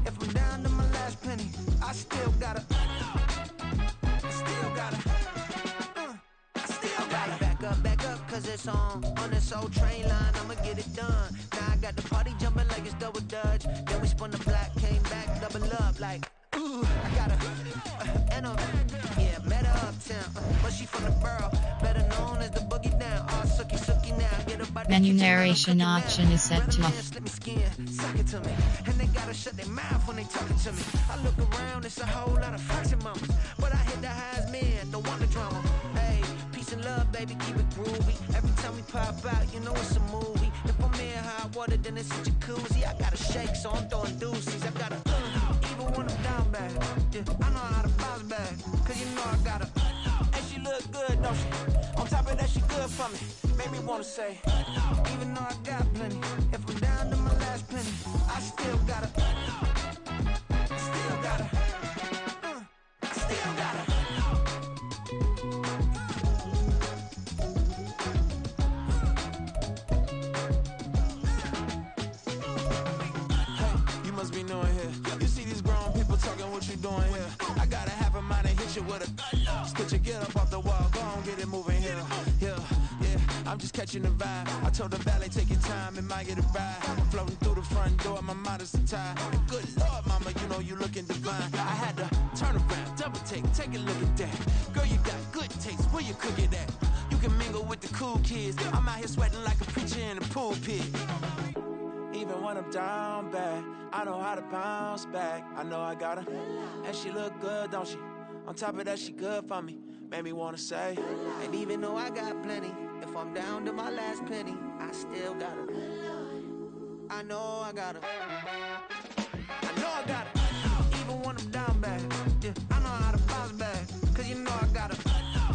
If I'm down to my last penny, I still gotta back up, cause it's on this old train line, I'ma get it done. Now I got the party jumping like it's double dutch. Then we spun the block, came back, double up like, ooh, I got yeah, met her uptown, but she from the borough, better known as the boogie down. All sookie now, get her by the Menu kitchen, narration option is set to off. Slip me skin, suck it to me, and they gotta shut their mouth when they talking to me. I look around, it's a whole lot of foxy mamas, but I hit the highs men, don't want the drama. Hey, peace and love, baby, keep it groovy. Every time we pop out, you know it's a movie. If I'm in hot water, then it's a jacuzzi. I gotta shake, so I'm throwing deuces. I gotta even when I'm down bad. Yeah, I know how to bounce back, cause you know I gotta. And she look good, don't she? On top of that, she good for me. Made me wanna say, even though I got plenty, if I'm down to my last penny, I still gotta. With a spit you, get up off the wall, go on, get it moving here. Yeah, I'm just catching the vibe. I told the valet, take your time, it might get a ride. I'm floating through the front door, my mind is a tie. And good Lord, mama, you know you looking divine. I had to turn around, double take a look at that. Girl, you got good taste, where you cook it at? You can mingle with the cool kids. I'm out here sweating like a preacher in a pulpit. Even when I'm down bad, I know how to bounce back. I know I got her, and she look good, don't she? On top of that, she good for me, made me wanna say. And even though I got plenty, if I'm down to my last penny, I still got her. I know I got her. I know I got her. Even when I'm down bad, yeah, I know how to bounce back, cause you know I got her.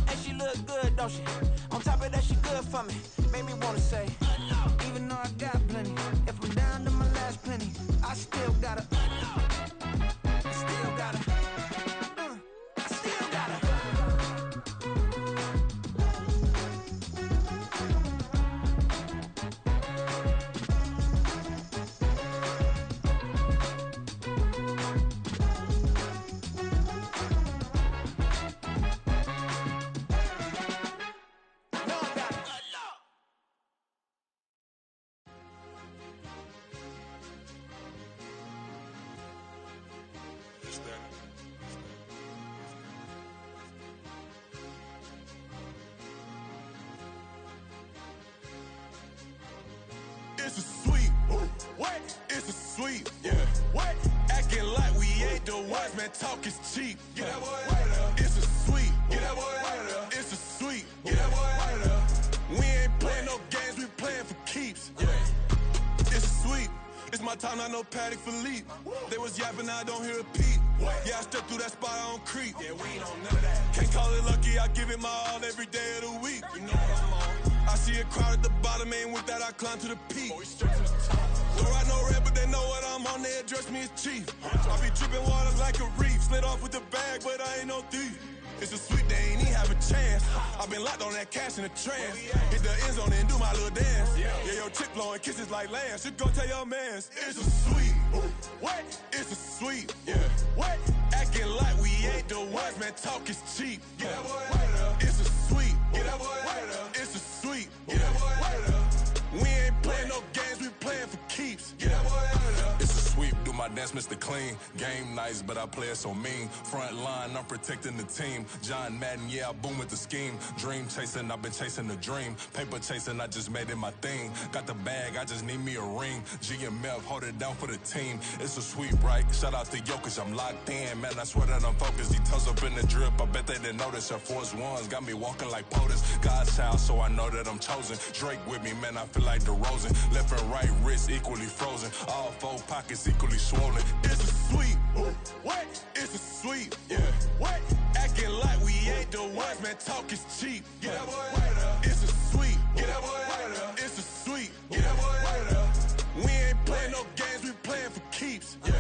And she look good, don't she? On top of that, she good for me, made me wanna say. Even though I got plenty, if I'm down to my last penny, I still got her. Still got her. It's a sweet, what? It's a sweet, yeah. What? Acting like we ain't the ones, man. Talk is cheap. Get that boy out of there. It's a sweet, get that boy out of there. It's a sweet, get that boy out of there. We ain't playing no games, we playing for keeps. Yeah. It's a sweet. It's my time, not no Paddock Philippe. They was yapping, I don't hear a peep. Yeah, I step through that spot, I don't creep. Yeah, we ain't on none of that. Can't call it lucky, I give it my all every day of the week. You know what I'm on. I see a crowd at the bottom, ain't with that, I climb to the peak. Don't ride no red, but they know what I'm on, they address me as chief. I be dripping water like a reef, slid off with the bag, but I ain't no thief. It's a sweet, they ain't even have a chance. I been locked on that cash in a trance. Hit the end zone and do my little dance. Yeah, your chick blowing kisses like lambs. You go tell your mans. It's a sweet. What? It's a sweet. Yeah. What? Acting like we ain't the ones, man. Talk is cheap. Get that boy out of there. It's a sweet. Get that boy out of there. It's a sweet. Get that boy out of there. We ain't playing no games, we playing for keeps. Get that boy out of there. It's a sweep, do my dance, Mr. Clean. Game nice, but I play it so mean. Front line, I'm protecting the team. John Madden, yeah, I boom with the scheme. Dream chasing, I've been chasing the dream. Paper chasing, I just made it my thing. Got the bag, I just need me a ring. GMF, hold it down for the team. It's a sweep, right? Shout out to Jokic, I'm locked in. Man, I swear that I'm focused. He toes up in the drip, I bet they didn't notice. Her force ones got me walking like POTUS. God's child, so I know that I'm chosen. Drake with me, man, I feel like DeRozan. Left and right wrist equally frozen. All four pockets equally swollen. It's a sweet. What? It's a sweet. Yeah. What? Acting like we ain't the ones, man. Talk is cheap. Get that boy out of there. It's a sweet. Get that boy out of there. It's a sweet. Get that boy out of there. We ain't playing no games, we playing for keeps. Yeah.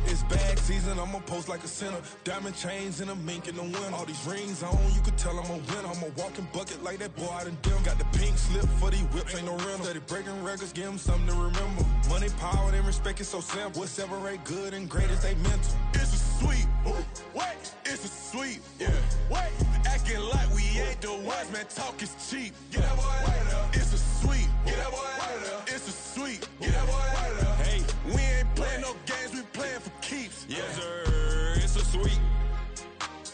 It's bag season, I'ma post like a sinner. Diamond chains and a mink in the wind. All these rings on, you can tell I'm a winner. I'm a walking bucket like that boy out in dim. Got the pink slip for these whips, ain't no rental. Steady breaking records, give them something to remember. Money, power, and respect is so simple. What separate good and great is they mental. It's a sweet, what? It's a sweet, yeah. What? Acting like we ain't the ones, man, talk is cheap. Get that boy out of there. It's a sweet, get that boy out of there. It's a sweet, get that boy out of there. Hey, we ain't playing no games, we playing for keeps. Yes, sir, it's a sweet.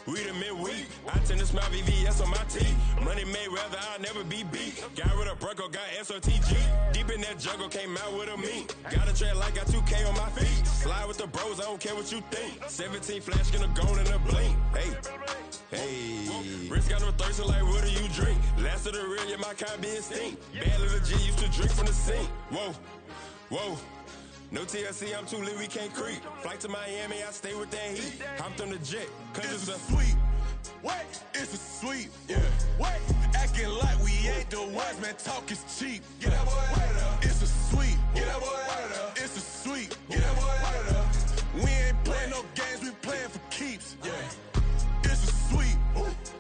We the midweek. I tend to smell VVS on my teeth. Money made rather I'll never be beat. Got rid of Bronco, got SOTG. Deep in that jungle, came out with a meat. Got a tread like got 2K on my feet. Slide with the bros, I don't care what you think. 17 flash, gonna go in a blink. Hey, Rich got no thirst, like what do you drink? Last of the real, yeah, my kind be extinct. Bad little G used to drink from the sink. Whoa. No TLC, I'm too lit, we can't creep. Flight to Miami, I stay with that heat. Hopped on the jet, cause it's a sweet. What? It's a sweet. Yeah. What? Acting like we ain't the ones, man, talk is cheap. Get that boy out of there. It's a sweet. Get that boy out of there. It's a sweet. Get that boy out of there. We ain't playing no games, we playing for keeps. Yeah. It's a sweet.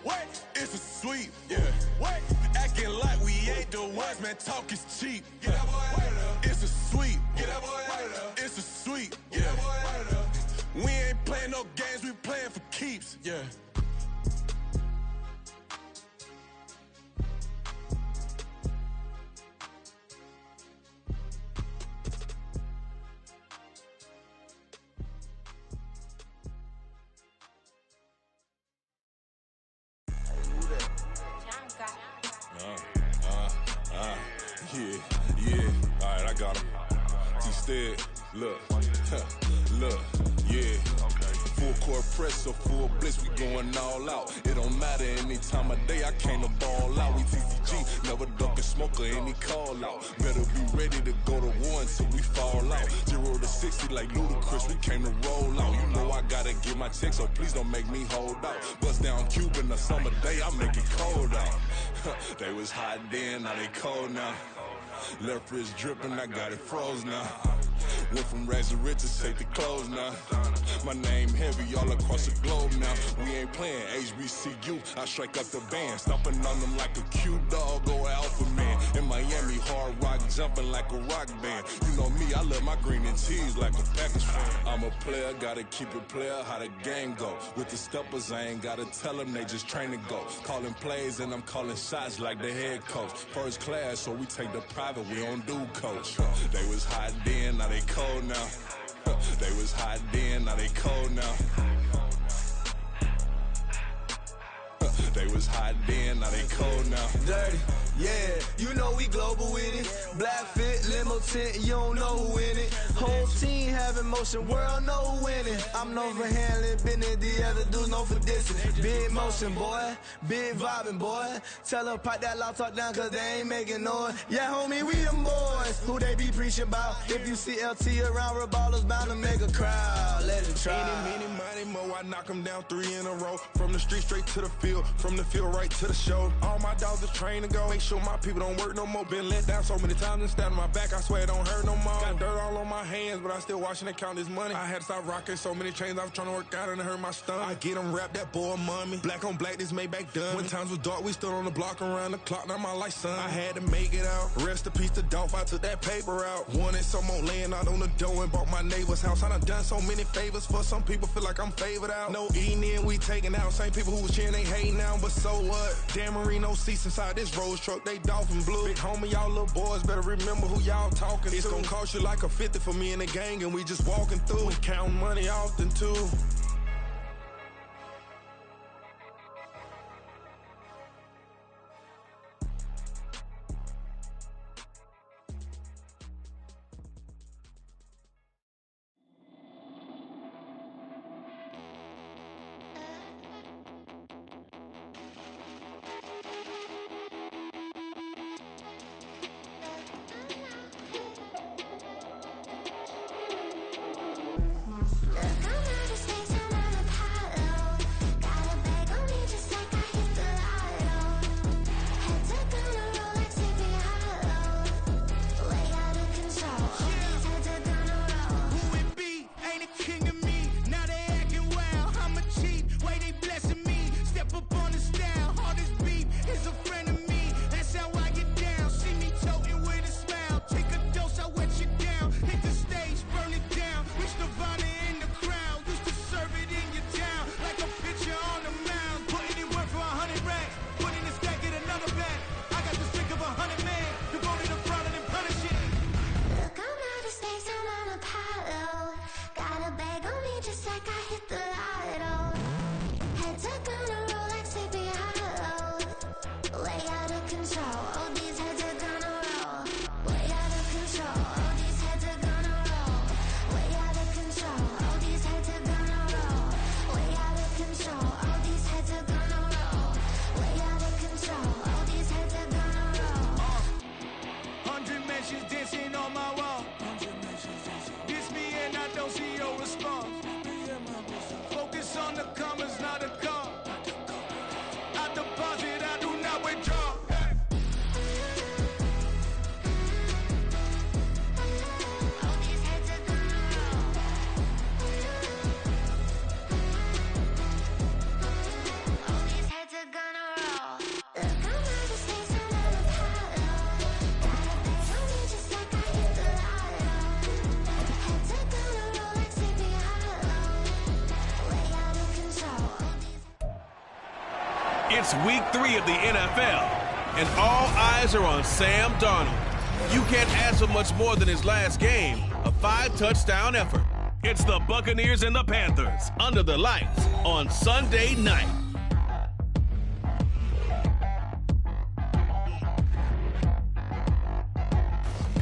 What? It's a sweet. Yeah. What? Acting like we ain't the ones, man, talk is cheap. Get that boy out of there. It's a sweet. Get that boy out of there. It's a sweet. Get that boy out of there. We ain't playing no games, we playing for keeps. Yeah. Yeah. Alright, I got him. T-Stead, look, yeah. Full court press or full blitz, we going all out. It don't matter any time of day, I came to ball out. We TCG, never duck a smoker, any call out. Better be ready to go to war until we fall out. 0 to 60 like Ludacris, we came to roll out. You know I gotta get my check, so please don't make me hold out. Bust down Cuban a summer day, I make it cold out. They was hot then, now they cold now. Left wrist dripping, I got it froze now. Went from rags to riches, take the clothes now. My name heavy all across the globe now. We ain't playing HBCU, I strike up the band. Stomping on them like a cute dog or alpha man. In Miami, hard rock jumping like a rock band. You know me, I love my green and cheese like a Packers fan. I'm a player, gotta keep it player, how the game go. With the steppers, I ain't gotta tell them, they just train to go. Calling plays and I'm calling shots like the head coach. First class, so we take the private, we don't do coach. They was hot then, now they cold now. They was hot then, now they cold now. They was hot then, now they cold now. Dirty, yeah, you know we global with it. Black fit, limo tint, you don't know who in it. Whole team having motion, world know who winning. I'm known for handling business, the other dudes known for dissing. Big motion, boy, big vibing, boy. Tell her pipe that loud talk down, cause they ain't making noise. Yeah, homie, we them boys, who they be preaching about. If you see LT around, Reballers bound to make a crowd. Let it try. Any, money, mo, I knock them down 3 in a row. From the street straight to the field, from the field right to the show. All my dogs are trained to go. Make sure my people don't work no more. Been let down so many times and stabbed on my back, I swear it don't hurt no more. Got dirt all on my hands, but I still watching and count this money. I had to stop rocking so many chains, I was trying to work out and it hurt my stomach. I get them wrapped, that boy mommy. Black on black, this Maybach done. When times was dark, we stood on the block around the clock, now my life son. I had to make it out. Rest in peace to Dolph, I took that paper out. Wanted some more laying out on the dough and bought my neighbor's house. I done so many favors for some people, feel like I'm favored out. No eating in, we taking out. Same people who was cheering, they hating now, but so what? Dan Marino seats inside this Rolls truck, they Dolphin blue. Big homie, y'all little boys better remember who y'all talking to. It's gonna cost you like a 50 for me and the gang, and we just walking through. We counting money often too. Come out of space. just like I hit the lotto. Heads are gonna roll like sleepy hollow. Way out of control, all these heads are gonna roll. Way out of control, all these heads are gonna roll. Way out of control, all these heads are gonna roll. Way out of control, all these heads are gonna roll. Way out of control, all these heads are gonna roll. 100 mentions dancing on my wall. Diss me and I don't see your response. Focus on the commas, not a call. I deposit, I do not withdraw. All these heads are gonna roll. All these heads are gonna roll. Look, I'm out of space, I'm out of hollow. Gotta bet on me just like I hit the lotto. Heads are gonna roll like sleepy hollow. Way out of control. All these It's week 3 of the NFL, and all eyes are on Sam Darnold. You can't ask for much more than his last game, a 5-touchdown effort. It's the Buccaneers and the Panthers under the lights on Sunday night.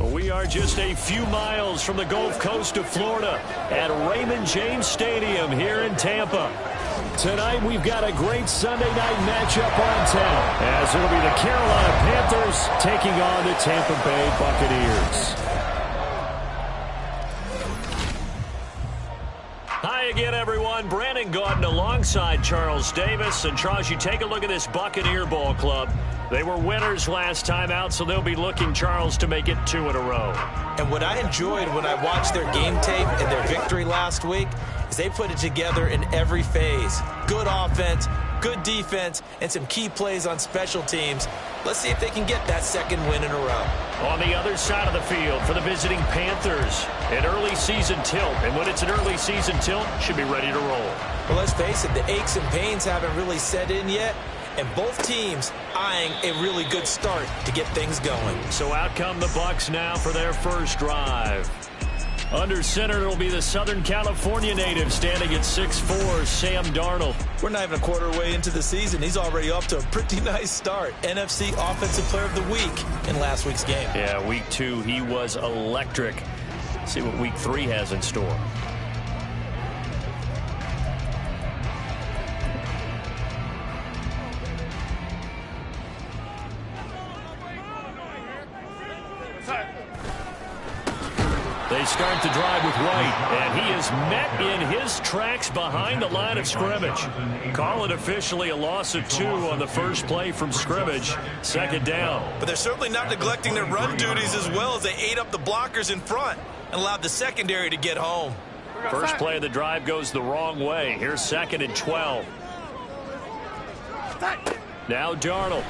We are just a few miles from the Gulf Coast of Florida at Raymond James Stadium here in Tampa. Tonight we've got a great Sunday night matchup on tap, as it'll be the Carolina Panthers taking on the Tampa Bay Buccaneers. Hi again, everyone. Brandon Gaudin alongside Charles Davis. And Charles, you take a look at this Buccaneer ball club. They were winners last time out, so they'll be looking, Charles, to make it 2 in a row. And what I enjoyed when I watched their game tape and their victory last week is they put it together in every phase. Good offense, good defense, and some key plays on special teams. Let's see if they can get that second win in a row. On the other side of the field for the visiting Panthers, an early season tilt. And when it's an early season tilt, should be ready to roll. Well, let's face it, the aches and pains haven't really set in yet. And both teams eyeing a really good start to get things going. So out come the Bucs now for their first drive. Under center, it'll be the Southern California native standing at 6'4", Sam Darnold. We're not even a quarter way into the season. He's already off to a pretty nice start. NFC Offensive Player of the Week in last week's game. Yeah, week 2, he was electric. See what week 3 has in store. They start the drive with White, and he is met in his tracks behind the line of scrimmage. Call it officially a loss of 2 on the first play from scrimmage. Second down. But they're certainly not neglecting their run duties as well, as they ate up the blockers in front and allowed the secondary to get home. First play of the drive goes the wrong way. Here's 2nd and 12. Now Darnold.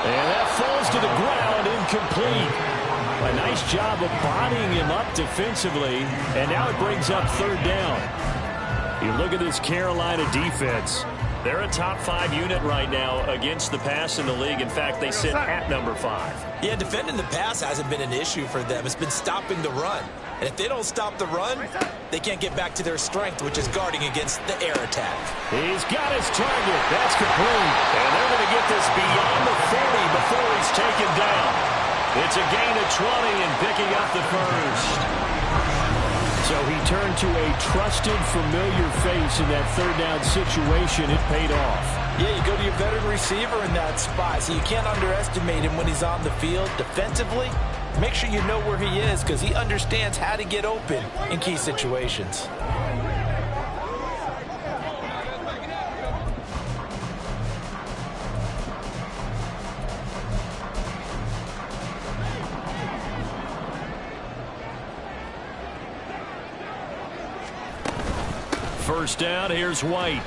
And that falls to the ground, incomplete. A nice job of bodying him up defensively, and now it brings up 3rd down. You look at this Carolina defense. They're a top 5 unit right now against the pass in the league. In fact, they sit at number 5. Yeah, defending the pass hasn't been an issue for them. It's been stopping the run. And if they don't stop the run, they can't get back to their strength, which is guarding against the air attack. He's got his target. That's complete. And they're going to get this beyond the 40 before he's taken down. It's a gain of 20 and picking up the first. So he turned to a trusted, familiar face in that 3rd down situation. It paid off. Yeah, you go to your veteran receiver in that spot, so you can't underestimate him when he's on the field. Defensively, make sure you know where he is, because he understands how to get open in key situations. First down, here's White.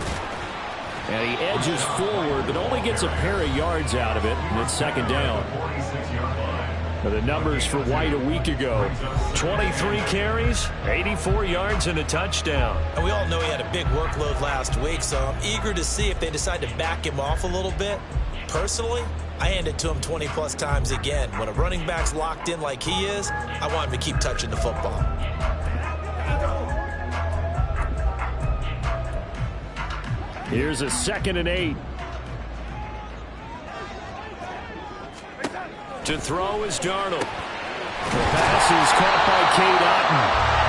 And he edges forward, but only gets a pair of yards out of it, and it's 2nd down. Now the numbers for White a week ago: 23 carries, 84 yards, and a touchdown. And we all know he had a big workload last week, so I'm eager to see if they decide to back him off a little bit. Personally, I hand it to him 20-plus times again. When a running back's locked in like he is, I want him to keep touching the football. Here's a 2nd and 8. To throw is Darnold. The pass is caught by Cade Otton.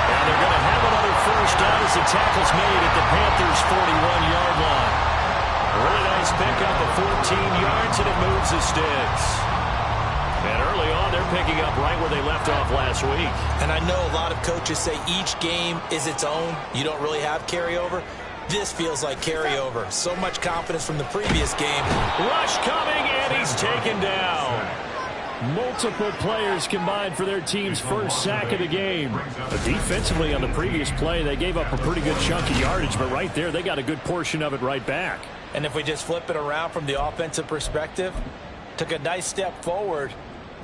And they're going to have another first down as the tackle's made at the Panthers' 41-yard line. Really nice pickup of 14 yards, and it moves the sticks. And early on, they're picking up right where they left off last week. And I know a lot of coaches say each game is its own. You don't really have carryover. This feels like carryover. So much confidence from the previous game. Rush coming, and he's taken down. Multiple players combined for their team's first sack of the game. But defensively on the previous play, they gave up a pretty good chunk of yardage, but right there, they got a good portion of it right back. And if we just flip it around from the offensive perspective, took a nice step forward,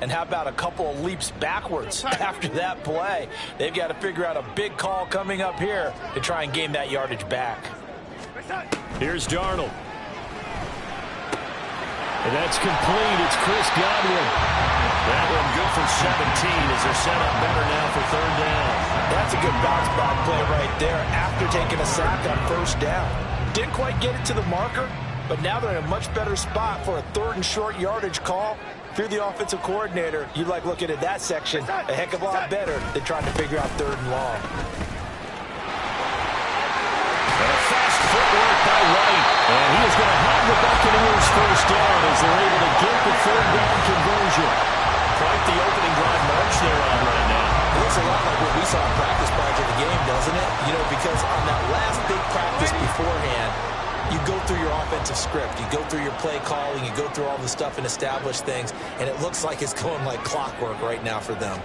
and how about a couple of leaps backwards after that play? They've got to figure out a big call coming up here to try and gain that yardage back. Here's Darnold. And that's complete. It's Chris Godwin. That one good for 17 as they're set up better now for 3rd down. That's a good bounce back play right there after taking a sack on 1st down. Didn't quite get it to the marker, but now they're in a much better spot for a 3rd and short yardage call. If you're the offensive coordinator, you like looking at that section a heck of a lot better than trying to figure out 3rd and long. Fast footwork by White. And he is going to have the Buccaneers first down as they're able to get the 3rd down conversion. Quite the opening drive march they're on right now. It looks a lot like what we saw in practice prior to the game, doesn't it? You know, because on that last big practice beforehand, you go through your offensive script, you go through your play calling, you go through all the stuff and establish things, and it looks like it's going like clockwork right now for them.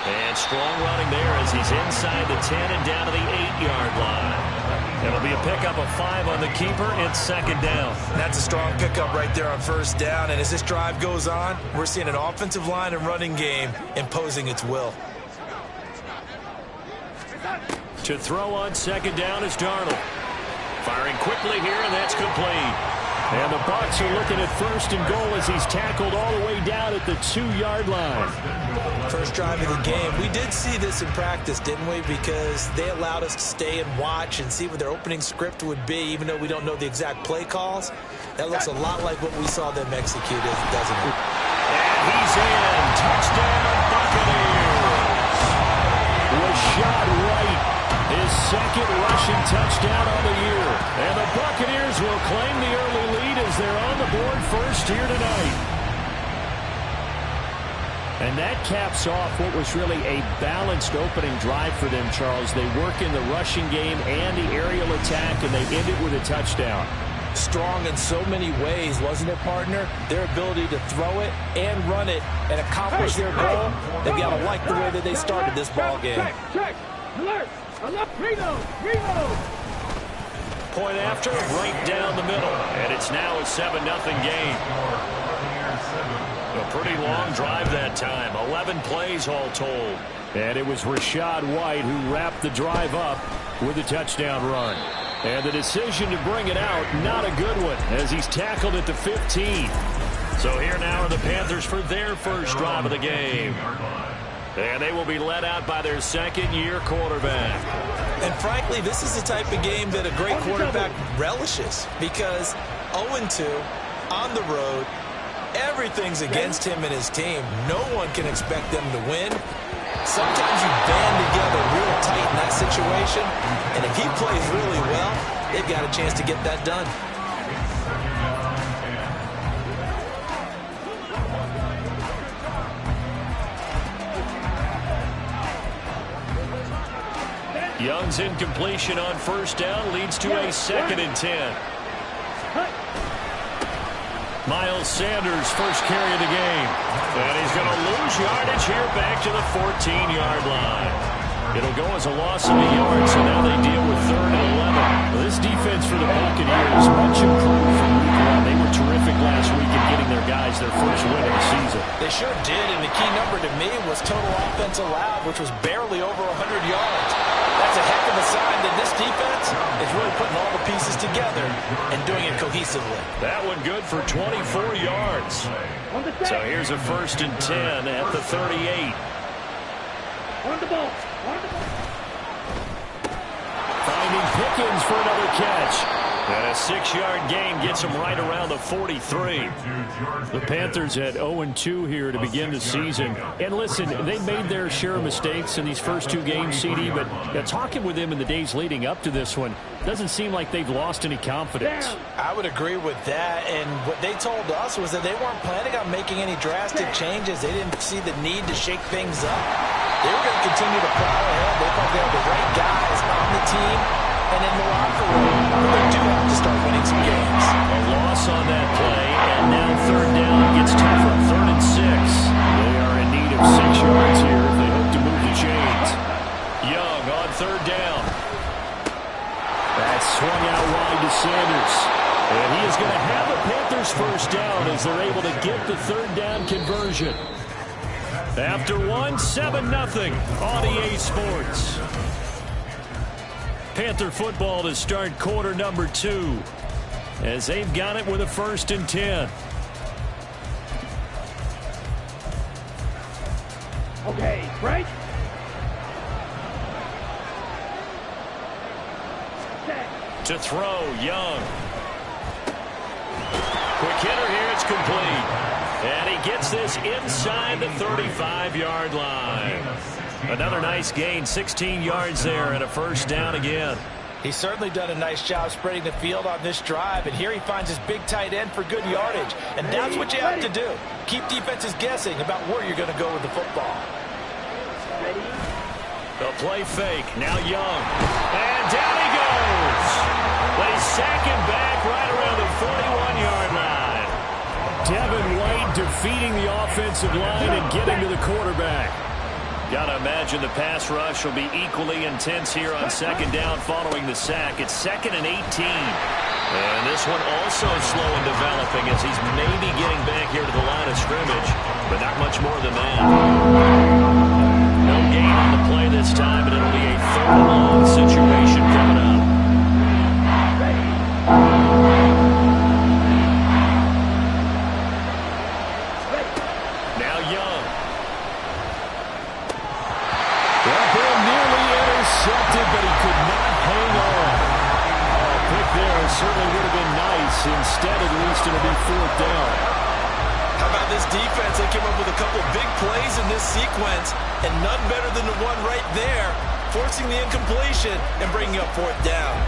And strong running there as he's inside the 10 and down to the 8-yard line. It'll be a pickup of 5 on the keeper and 2nd down. That's a strong pickup right there on 1st down. And as this drive goes on, we're seeing an offensive line and running game imposing its will. To throw on 2nd down is Darnold. Firing quickly here, and that's complete. And the Bucs are looking at 1st and goal as he's tackled all the way down at the 2-yard line. First drive of the game. We did see this in practice, didn't we? Because they allowed us to stay and watch and see what their opening script would be, even though we don't know the exact play calls. That looks a lot like what we saw them execute, doesn't it? And he's in. Touchdown, Buccaneers. Rashad White, his 2nd rushing touchdown on the year. And the Buccaneers will claim the early lead as they're on the board first here tonight. And that caps off what was really a balanced opening drive for them, Charles. They work in the rushing game and the aerial attack, and they end it with a touchdown. Strong in so many ways, wasn't it, partner? Their ability to throw it and run it and accomplish their goal. They've got to like the way that they started this ball game. Check. Alert. Reload. Point after, right down the middle. And it's now a 7-0 game. A pretty long drive that time. 11 plays all told. And it was Rashad White who wrapped the drive up with a touchdown run. And the decision to bring it out, not a good one, as he's tackled at the 15. So here now are the Panthers for their first drive of the game. And they will be led out by their 2nd-year quarterback. And frankly, this is the type of game that a great quarterback relishes, because 0-2 on the road, everything's against him and his team. No one can expect them to win. Sometimes you band together real tight in that situation, and if he plays really well, they've got a chance to get that done. Young's incompletion on 1st down leads to a 2nd and 10. Miles Sanders, first carry of the game. And he's going to lose yardage here back to the 14-yard line. It'll go as a loss of a yard, so now they deal with 3rd and 11. Well, this defense for the Buccaneers much improved from week 1. They were terrific last week in getting their guys their first win of the season. They sure did, and the key number to me was total offense allowed, which was barely over 100 yards. That's a heck of a sign that this defense is really putting all the pieces together and doing it cohesively. That one good for 24 yards. So here's a 1st and 10 at the 38. On the ball. Pickens for another catch. And a 6-yard gain gets him right around the 43. The Panthers at 0-2 here to begin the season. And listen, they made their share of mistakes in these first 2 games, CD, but talking with them in the days leading up to this one, doesn't seem like they've lost any confidence. I would agree with that, and what they told us was that they weren't planning on making any drastic changes. They didn't see the need to shake things up. They were going to continue to plow ahead. They thought they had the right guys on the team and in the locker room, but they do have to start winning some games. A loss on that play, and now 3rd down gets tougher. 3rd and 6. They are in need of 6 yards here if they hope to move the chains. Young on 3rd down. That swung out wide to Sanders. And he is going to have the Panthers first down as they're able to get the 3rd down conversion. After 7-0 on EA Sports. Panther football to start quarter number 2 as they've got it with a 1st and 10. Okay, break. To throw, Young. Quick hitter here, it's complete. And he gets this inside the 35-yard line. Another nice gain, 16 yards there, and a 1st down again. He's certainly done a nice job spreading the field on this drive, and here he finds his big tight end for good yardage. And that's what you have to do. Keep defenses guessing about where you're going to go with the football. The play fake, now Young. And down he goes. They sack him back right around the 41-yard line. Devin White defeating the offensive line and getting to the quarterback. Got to imagine the pass rush will be equally intense here on 2nd down following the sack. It's 2nd and 18. And this one also slow in developing as he's maybe getting back here to the line of scrimmage, but not much more than that. No gain on the play this time, and it'll be a 3rd and long situation coming up. Now Young. That ball nearly intercepted, but he could not hang on. A pick there certainly would have been nice. Instead, at least it'll be 4th down. How about this defense? They came up with a couple of big plays in this sequence, and none better than the one right there, forcing the incompletion and bringing up 4th down.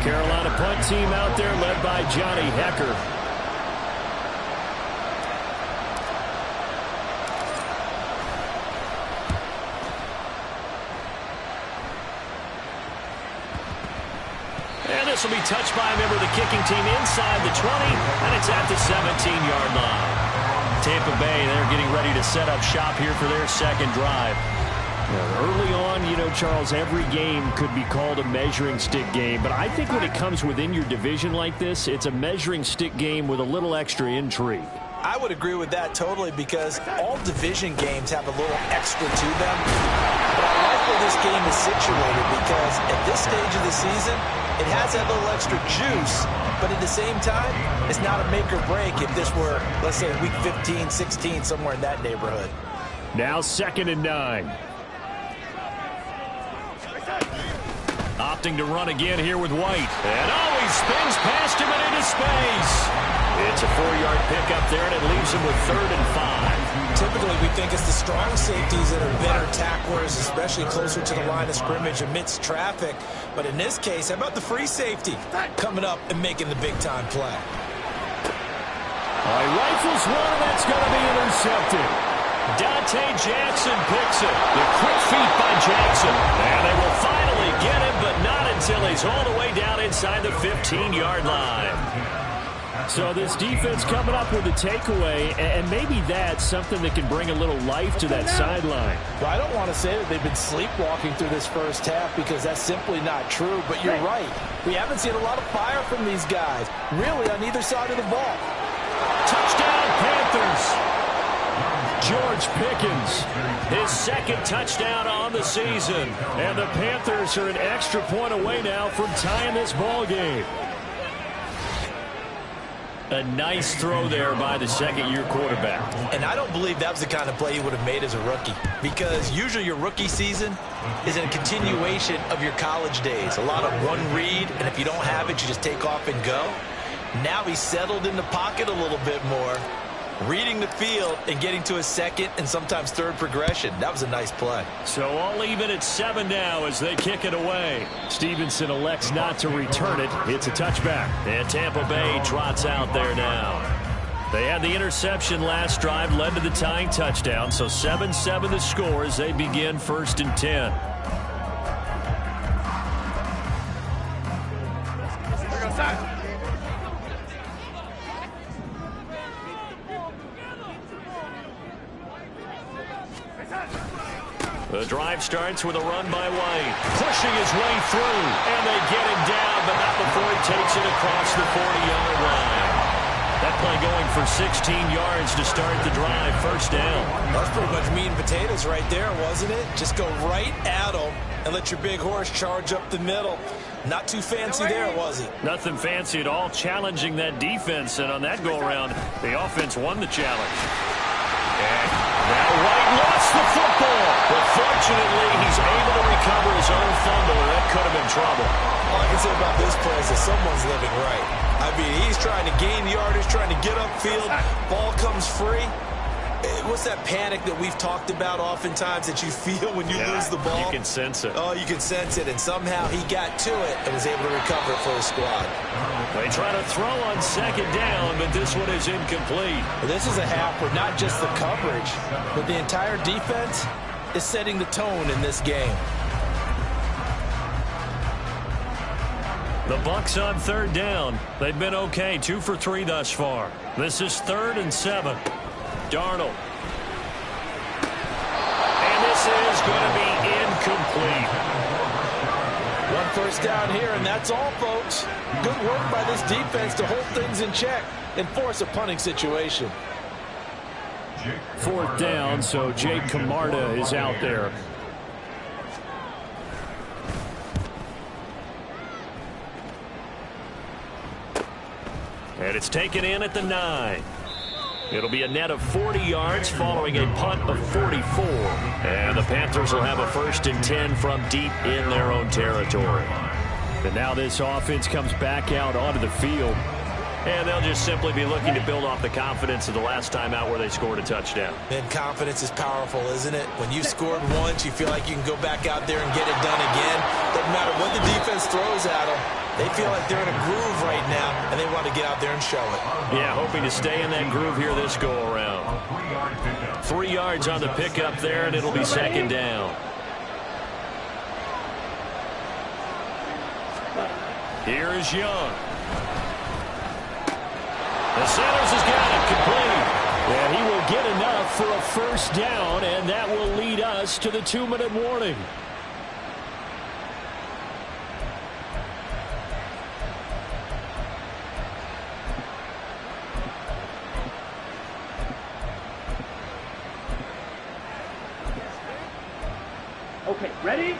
Carolina punt team out there led by Johnny Hecker. And this will be touched by a member of the kicking team inside the 20, and it's at the 17-yard line. Tampa Bay, they're getting ready to set up shop here for their 2nd drive. Early on, you know, Charles, every game could be called a measuring stick game, but I think when it comes within your division like this, it's a measuring stick game with a little extra intrigue. I would agree with that totally because all division games have a little extra to them. But I like where this game is situated because at this stage of the season, it has that little extra juice, but at the same time, it's not a make or break if this were, let's say, week 15, 16, somewhere in that neighborhood. Now 2nd and 9. Opting to run again here with White. And he spins past him and into space. It's a 4-yard pickup there, and it leaves him with 3rd and 5. Typically, we think it's the strong safeties that are better tacklers, especially closer to the line of scrimmage amidst traffic. But in this case, how about the free safety coming up and making the big-time play? He rifles one, and that's going to be intercepted. Dante Jackson picks it. The quick feet by Jackson. And they will finally get him, but not until he's all the way down inside the 15-yard line. So this defense coming up with a takeaway, and maybe that's something that can bring a little life to that sideline. Well, I don't want to say that they've been sleepwalking through this first half because that's simply not true, but you're right. We haven't seen a lot of fire from these guys, really on either side of the ball. Touchdown, Panthers. George Pickens, his 2nd touchdown on the season. And the Panthers are an extra point away now from tying this ball game. A nice throw there by the second-year quarterback. And I don't believe that was the kind of play he would have made as a rookie, because usually your rookie season is a continuation of your college days. A lot of one read, and if you don't have it, you just take off and go. Now he's settled in the pocket a little bit more, reading the field and getting to his second and sometimes third progression. That was a nice play. So all even at 7 now as they kick it away. Stevenson elects not to return it. It's a touchback. And Tampa Bay trots out there now. They had the interception last drive, led to the tying touchdown. So 7-7 the score as they begin 1st and 10. The drive starts with a run by White. Pushing his way through. And they get him down, but not before he takes it across the 40-yard line. That play going for 16 yards to start the drive. 1st down. That's pretty much meat and potatoes right there, wasn't it? Just go right at him and let your big horse charge up the middle. Not too fancy there, was he? Nothing fancy at all, challenging that defense. And on that go-around, the offense won the challenge. And now White lost the football. But fortunately, he's able to recover his own fumble, or that could have been trouble. All I can say about this play is that someone's living right. I mean, he's trying to gain yardage, trying to get upfield. Ball comes free. What's that panic that we've talked about oftentimes that you feel when you lose the ball? You can sense it. Oh, you can sense it. And somehow he got to it and was able to recover it for his squad. They try to throw on 2nd down, but this one is incomplete. This is a half where not just the coverage, but the entire defense is setting the tone in this game. The Bucs on 3rd down. They've been okay, 2 for 3 thus far. This is 3rd and 7. Darnold. And this is going to be incomplete. 1 first down here, and that's all, folks. Good work by this defense to hold things in check and force a punting situation. 4th down, so Jake Camarda is out there. And it's taken in at the 9. It'll be a net of 40 yards following a punt of 44. And the Panthers will have a 1st and 10 from deep in their own territory. And now this offense comes back out onto the field. And they'll just simply be looking to build off the confidence of the last time out where they scored a touchdown. And confidence is powerful, isn't it? When you scored once, you feel like you can go back out there and get it done again. Doesn't matter what the defense throws at them. They feel like they're in a groove right now, and they want to get out there and show it. Yeah, hoping to stay in that groove here this go-around. 3 yards on the pickup there, and it'll be 2nd down. Here is Young. The Sanders has got it complete. And he will get enough for a 1st down, and that will lead us to the 2-minute warning. Okay, ready?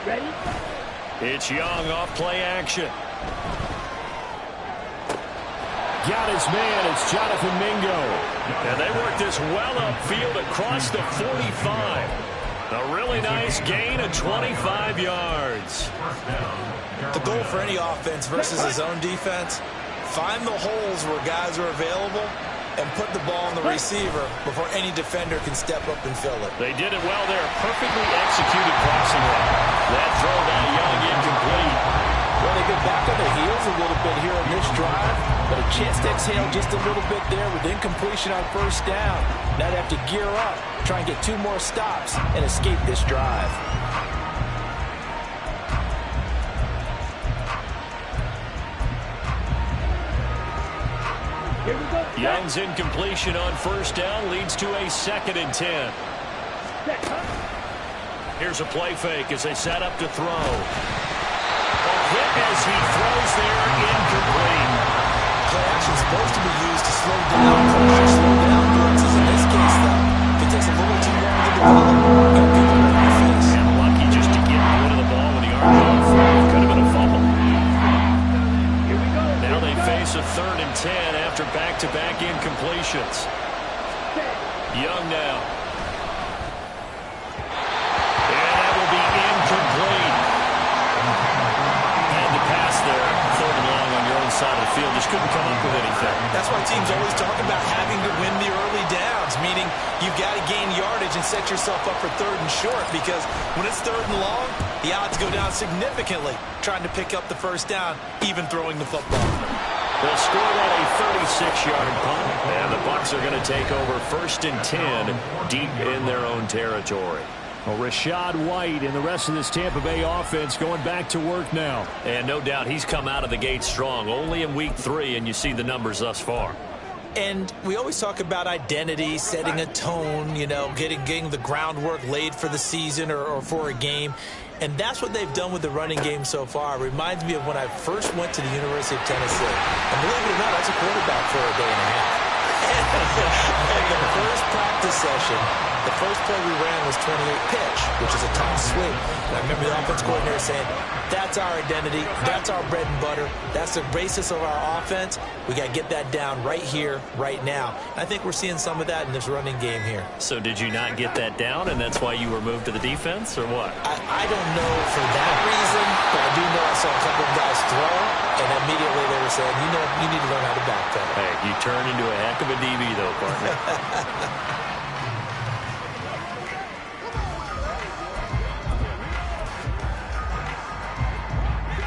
Ready? It's Young off play action. Got his man. It's Jonathan Mingo. And they work this well upfield across the 45. A really nice gain of 25 yards. The goal for any offense versus his own defense, find the holes where guys are available and put the ball on the receiver before any defender can step up and fill it. They did it well there. Perfectly executed crossing route. That throw by Young incomplete. Well, they get back on their heels a little bit here on this drive, but a chance to exhale just a little bit there with incompletion on 1st down. Now they have to gear up, try and get 2 more stops, and escape this drive. Young's incompletion on 1st down leads to a 2nd and 10. Here's a play fake as they set up to throw. A hit as he throws there, incomplete. Play action is supposed to be used to slow down blitzes. In this case, though, if it takes a little too long to develop, And lucky just to get rid of the ball with the arm off. Could have been a fumble. back-to-back incompletions. Young now. And that will be incomplete. Had the pass there, third and long on your own side of the field. Just couldn't come up with anything. That's why teams always talk about having to win the early downs, meaning you've got to gain yardage and set yourself up for third and short, because when it's third and long, the odds go down significantly trying to pick up the first down, even throwing the football. They'll score on a 36-yard punt, and the Bucs are going to take over 1st and 10 deep in their own territory. Well, Rachaad White and the rest of this Tampa Bay offense going back to work now. And no doubt he's come out of the gate strong, only in week 3, and you see the numbers thus far. And we always talk about identity, setting a tone, you know, getting the groundwork laid for the season or for a game. And that's what they've done with the running game so far. It reminds me of when I first went to the University of Tennessee. And believe it or not, I was a quarterback for a day and a half. And the first practice session, the first play we ran was 28 pitch, which is a toss sweep. And I remember the offense coordinator saying, that's our identity, that's our bread and butter, that's the basis of our offense. We got to get that down right here, right now. And I think we're seeing some of that in this running game here. So did you not get that down, and that's why you were moved to the defense, or what? I don't know for that reason, but I do know I saw a couple of guys throw, and immediately they were saying, you know, you need to learn how to backpedal. Hey, you turn into a heck of a DB, though, partner.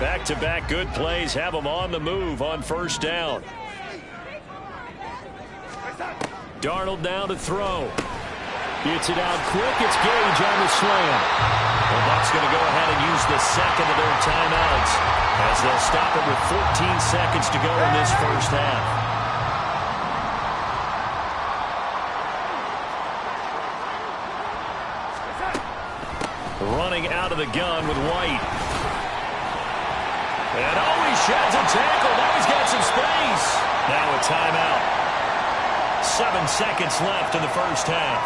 Back-to-back good plays have them on the move on first down. Darnold now to throw. Gets it out quick. It's Gage on the slam. The Bucs going to go ahead and use the second of their timeouts as they'll stop it with 14 seconds to go in this first half. Running out of the gun with White. And he sheds a tackle. Now he's got some space. Now a timeout. 7 seconds left in the first half.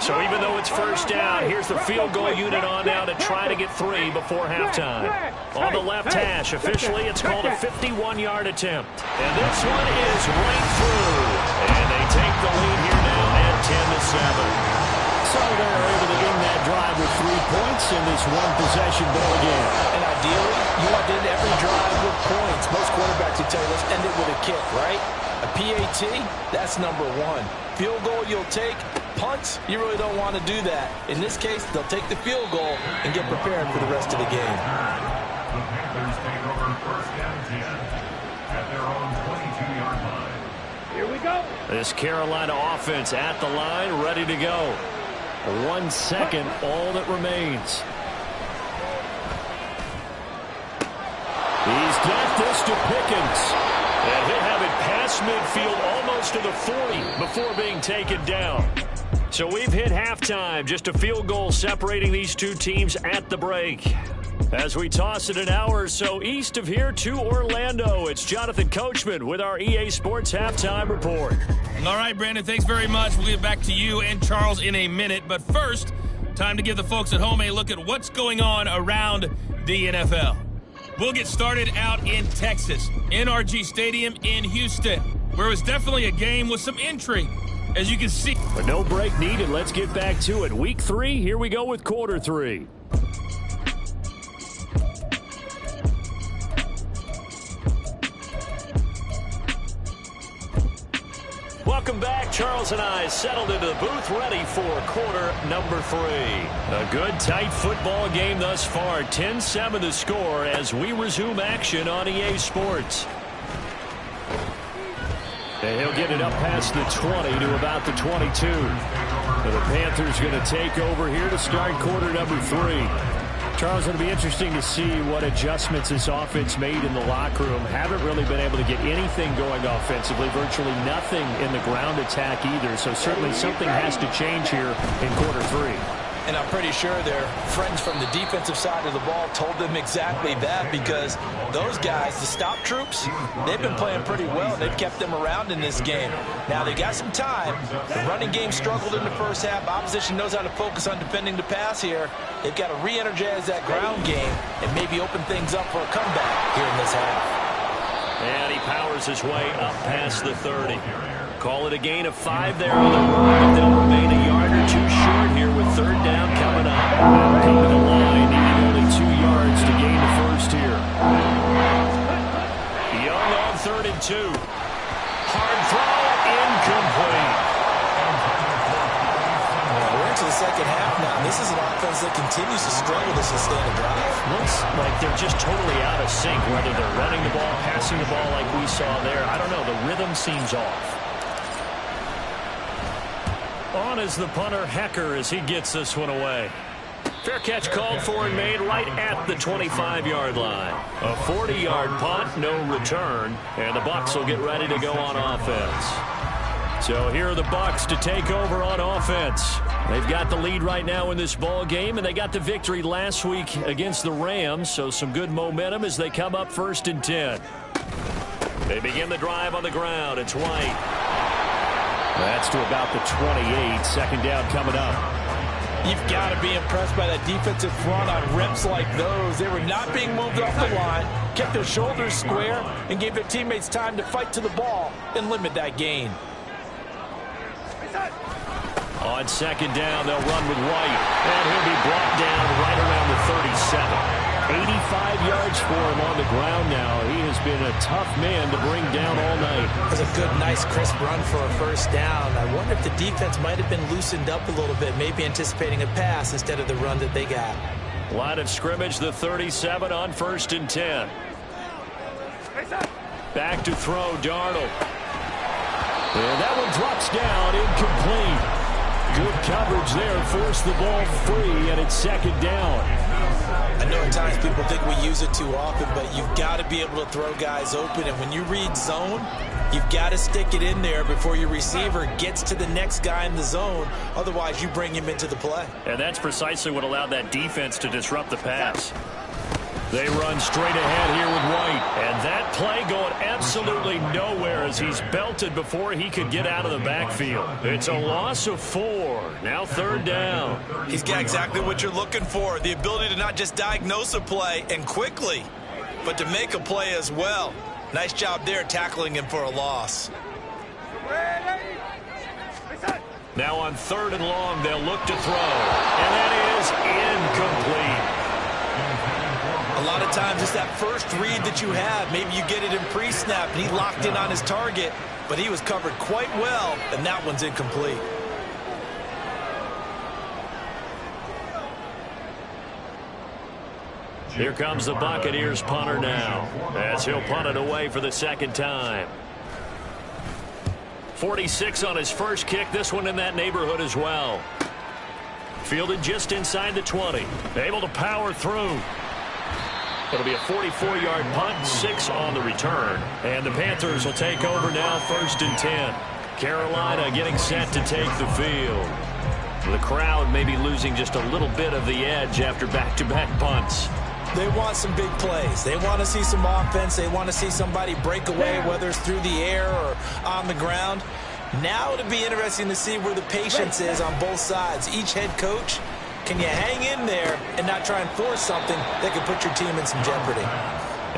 So even though it's first down, here's the field goal unit on now to try to get 3 before halftime. On the left hash, officially it's called a 51-yard attempt. And this one is right through. And they take the lead here now at 10-7. So they're able to end that drive with 3 points in this one-possession ball game. And ideally, you want to end every drive with points. Most quarterbacks will tell you, let's end it with a kick, right? A PAT, that's number 1. Field goal you'll take. Punts, you really don't want to do that. In this case, they'll take the field goal and get prepared for the rest of the game. The Panthers take over 1st and 10 at their own 22-yard line. Here we go. This Carolina offense at the line, ready to go. 1 second, all that remains. He's got this to Pickens. And he'll have it past midfield almost to the 40 before being taken down. So we've hit halftime, just a field goal separating these two teams at the break. As we toss it an hour or so east of here to Orlando, it's Jonathan Coachman with our EA Sports Halftime Report. All right, Brandon, thanks very much. We'll get back to you and Charles in a minute. But first, time to give the folks at home a look at what's going on around the NFL. We'll get started out in Texas, NRG Stadium in Houston, where it was definitely a game with some intrigue, as you can see. But no break needed. Let's get back to it. Week 3, here we go with quarter 3. Welcome back. Charles and I settled into the booth, ready for quarter number 3. A good, tight football game thus far. 10-7 the score as we resume action on EA Sports. And he'll get it up past the 20 to about the 22. And the Panthers going to take over here to start quarter number 3. Charles, it'll be interesting to see what adjustments this offense made in the locker room. Haven't really been able to get anything going offensively, virtually nothing in the ground attack either. So certainly something has to change here in quarter 3. And I'm pretty sure their friends from the defensive side of the ball told them exactly that, because those guys, the stop troops, they've been playing pretty well. They've kept them around in this game. Now, they got some time. The running game struggled in the first half. Opposition knows how to focus on defending the pass here. They've got to re-energize that ground game and maybe open things up for a comeback here in this half. And he powers his way up past the 30. Call it a gain of 5 there on the run. They'll remain a yard or two short here with third down coming up. They'll come to the line, needing only 2 yards to gain the first here. Young on 3rd and 2. Hard throw, incomplete. We're into the second half now. This is an offense that continues to struggle to sustain a drive. Looks like they're just totally out of sync, whether they're running the ball, passing the ball like we saw there. I don't know. The rhythm seems off. On is the punter, Hecker, as he gets this one away. Fair catch called for and made right at the 25-yard line. A 40-yard punt, no return, and the Bucs will get ready to go on offense. So here are the Bucs to take over on offense. They've got the lead right now in this ball game, and they got the victory last week against the Rams, so some good momentum as they come up 1st and 10. They begin the drive on the ground. It's White. That's to about the 28. Second down coming up. You've got to be impressed by that defensive front on reps like those. They were not being moved off the line, kept their shoulders square, and gave their teammates time to fight to the ball and limit that gain. On second down, they'll run with White, and he'll be brought down right around the 37. 85 yards for him on the ground now. He has been a tough man to bring down all night. It was a good, nice, crisp run for a first down. I wonder if the defense might have been loosened up a little bit, maybe anticipating a pass instead of the run that they got. Line of scrimmage, the 37 on 1st and 10. Back to throw, Darnold. And that one drops down, incomplete. Good coverage there, forced the ball free, and it's second down. I know at times people think we use it too often, but you've got to be able to throw guys open, and when you read zone, you've got to stick it in there before your receiver gets to the next guy in the zone. Otherwise, you bring him into the play. And that's precisely what allowed that defense to disrupt the pass. They run straight ahead here with White. And that play going absolutely nowhere as he's belted before he could get out of the backfield. It's a loss of 4. Now 3rd down. He's got exactly what you're looking for. The ability to not just diagnose a play and quickly, but to make a play as well. Nice job there tackling him for a loss. Now on 3rd and long, they'll look to throw. And that is incomplete. A lot of times it's that first read that you have. Maybe you get it in pre-snap, and he locked in on his target, but he was covered quite well, and that one's incomplete. Here comes the Buccaneers punter now, as he'll punt it away for the second time. 46 on his first kick, this one in that neighborhood as well. Fielded just inside the 20, able to power through. It'll be a 44-yard punt, 6 on the return. And the Panthers will take over now, 1st and 10. Carolina getting set to take the field. The crowd may be losing just a little bit of the edge after back-to-back punts. They want some big plays. They want to see some offense. They want to see somebody break away, whether it's through the air or on the ground. Now it'll be interesting to see where the patience is on both sides. Each head coach, can you hang in there and not try and force something that could put your team in some jeopardy?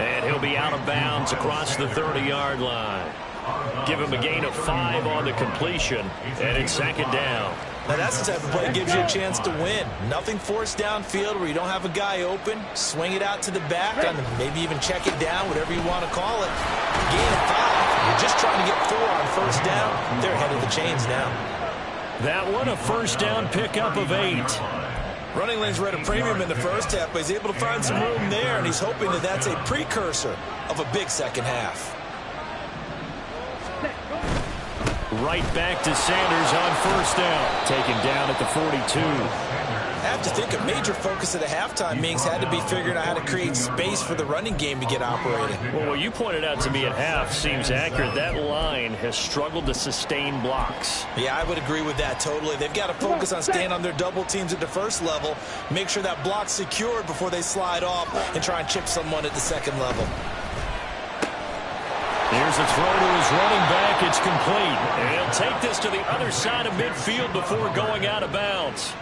And he'll be out of bounds across the 30-yard line. Give him a gain of 5 on the completion, and it's second down. Now that's the type of play that gives you a chance to win. Nothing forced downfield where you don't have a guy open. Swing it out to the back, maybe even check it down, whatever you want to call it. Gain of 5. You're just trying to get 4 on first down. They're ahead of the chains now. That one a first down pickup of 8. Running lanes were at a premium in the first half, but he's able to find some room there, and he's hoping that that's a precursor of a big second half. Right back to Sanders on first down. Taken down at the 42. I have to think a major focus of the halftime meetings had to be figuring out how to create space for the running game to get operating. Well, what you pointed out to me at half seems accurate. That line has struggled to sustain blocks. Yeah, I would agree with that totally. They've got to focus on staying on their double teams at the first level, make sure that block's secured before they slide off and try and chip someone at the second level. Here's a throw to his running back. It's complete. And he'll take this to the other side of midfield before going out of bounds.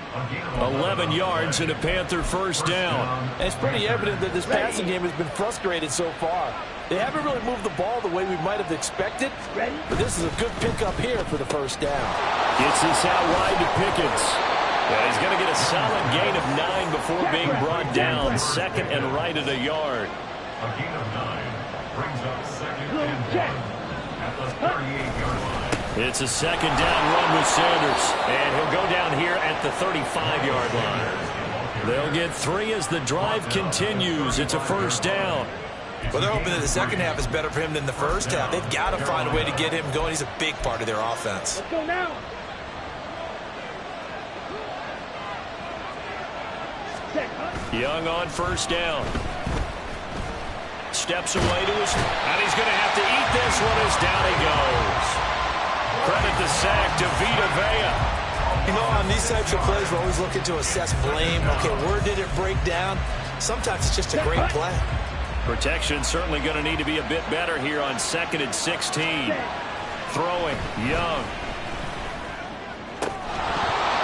11 yards and a Panther first down. And it's pretty evident that this passing game has been frustrated so far. They haven't really moved the ball the way we might have expected, but this is a good pickup here for the first down. Gets this out wide to Pickens. And he's going to get a solid gain of 9 before being brought down. Second and right at a yard. A gain of 9 brings up second and 10 at the 38-yard line. It's a second down run with Sanders. And he'll go down here at the 35-yard line. They'll get 3 as the drive continues. It's a first down. Well, they're hoping that the second half is better for him than the first half. They've got to find a way to get him going. He's a big part of their offense. Let's go now. Young on first down. Steps away to his... And he's going to have to eat this one as down he goes. Credit the sack to Vita Vea. You know, on these types of plays, we're always looking to assess blame. Okay, where did it break down? Sometimes it's just a great play. Protection certainly going to need to be a bit better here on 2nd and 16. Throwing, Young.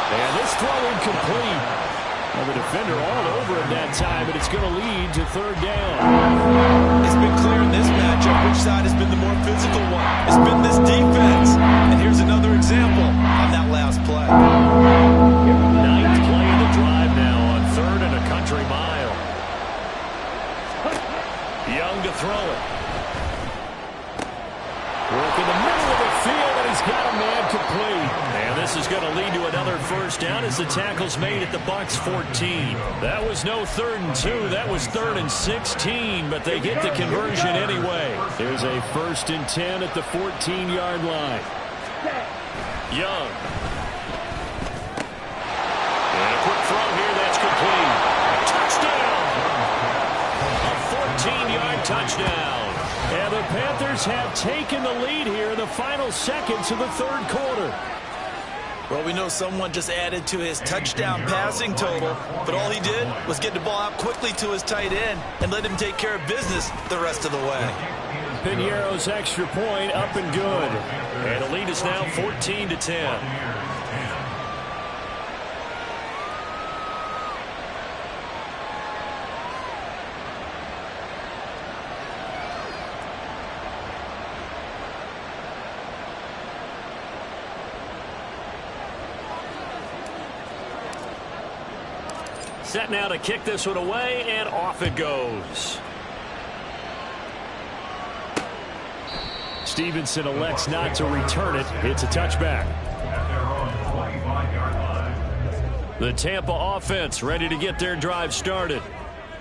And this throw incomplete. Well, the defender all over him that time, but it's going to lead to third down. It's been clear in this matchup which side has been the more physical one. It's been this defense. And here's another example on that last play. 9th play of the drive now on 3rd and a country mile. Young to throw it. Work in the middle of the field, and he's got a man complete. And this is going to lead to another first down as the tackle's made at the Bucs 14. That was no 3rd and 2. That was 3rd and 16, but they get the conversion anyway. There's a 1st and 10 at the 14-yard line. Young. And a quick throw here, that's complete. Touchdown! A 14-yard touchdown. And the Panthers have taken the lead here in the final seconds of the 3rd quarter. Well, we know someone just added to his touchdown passing total, but all he did was get the ball out quickly to his tight end and let him take care of business the rest of the way. Piñeiro's extra point up and good. And the lead is now 14-10. Set now to kick this one away, and off it goes. Stevenson elects not to return it. It's a touchback. The Tampa offense ready to get their drive started.